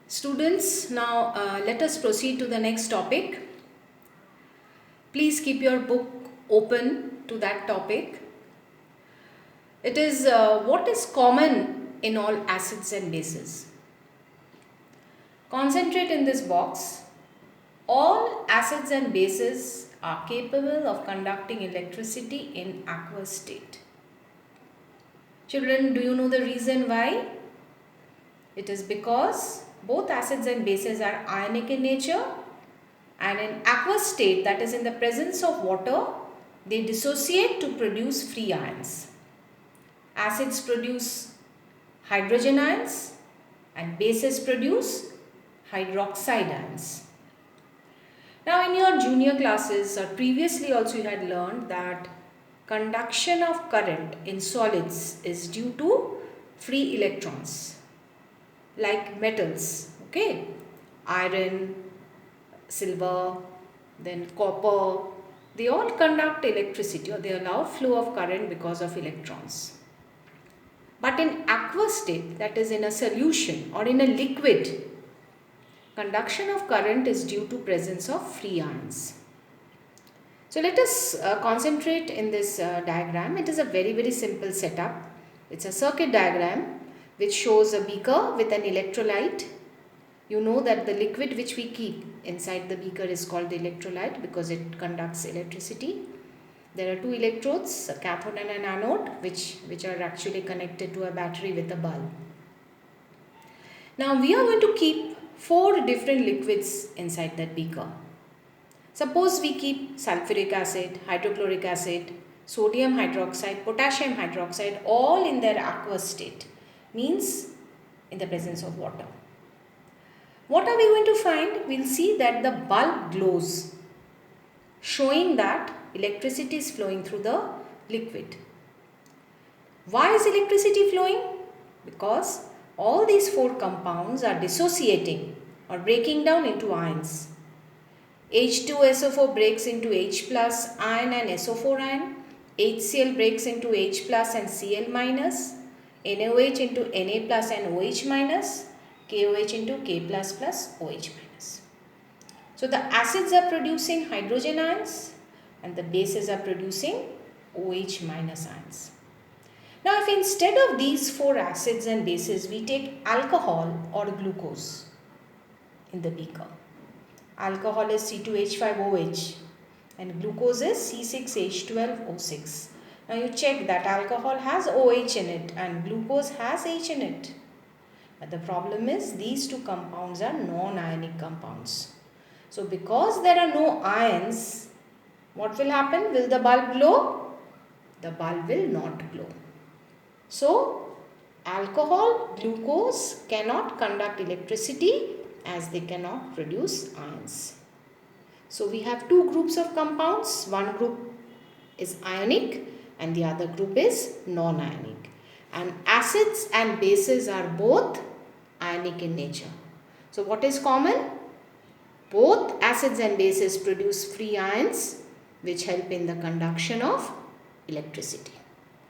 Students, now let us proceed to the next topic. Please keep your book open to that topic. It is what is common in all acids and bases. Concentrate in this box. All acids and bases are capable of conducting electricity in aqueous state. Children, do you know the reason why? It is because both acids and bases are ionic in nature, and in aqueous state, that is in the presence of water, they dissociate to produce free ions. Acids produce hydrogen ions and bases produce hydroxide ions. Now in your junior classes or previously also you had learned that conduction of current in solids is due to free electrons like metals, okay, iron, silver, then copper, they all conduct electricity or they allow flow of current because of electrons. But in aqueous state, that is in a solution or in a liquid, conduction of current is due to presence of free ions. So let us concentrate in this diagram. It is a very simple setup. It's a circuit diagram which shows a beaker with an electrolyte. You know that the liquid which we keep inside the beaker is called the electrolyte because it conducts electricity. There are two electrodes, a cathode and an anode, which are actually connected to a battery with a bulb. Now we are going to keep 4 different liquids inside that beaker. Suppose we keep sulfuric acid, hydrochloric acid, sodium hydroxide, potassium hydroxide all in their aqueous state, means in the presence of water. What are we going to find? We will see that the bulb glows, showing that electricity is flowing through the liquid. Why is electricity flowing? Because all these 4 compounds are dissociating or breaking down into ions. H2SO4 breaks into H plus ion and SO4 ion. HCl breaks into H plus and Cl minus. NaOH into Na plus and OH minus. KOH into K plus plus OH minus. So the acids are producing hydrogen ions and the bases are producing OH minus ions. Now if instead of these 4 acids and bases we take alcohol or glucose in the beaker. Alcohol is C2H5OH and glucose is C6H12O6. Now you check that alcohol has OH in it and glucose has H in it. But the problem is these 2 compounds are non-ionic compounds. So because there are no ions, what will happen? Will the bulb glow? The bulb will not glow. So alcohol, glucose cannot conduct electricity as they cannot produce ions. So we have 2 groups of compounds. One group is ionic and the other group is non-ionic. And acids and bases are both ionic in nature. So what is common? Both acids and bases produce free ions which help in the conduction of electricity.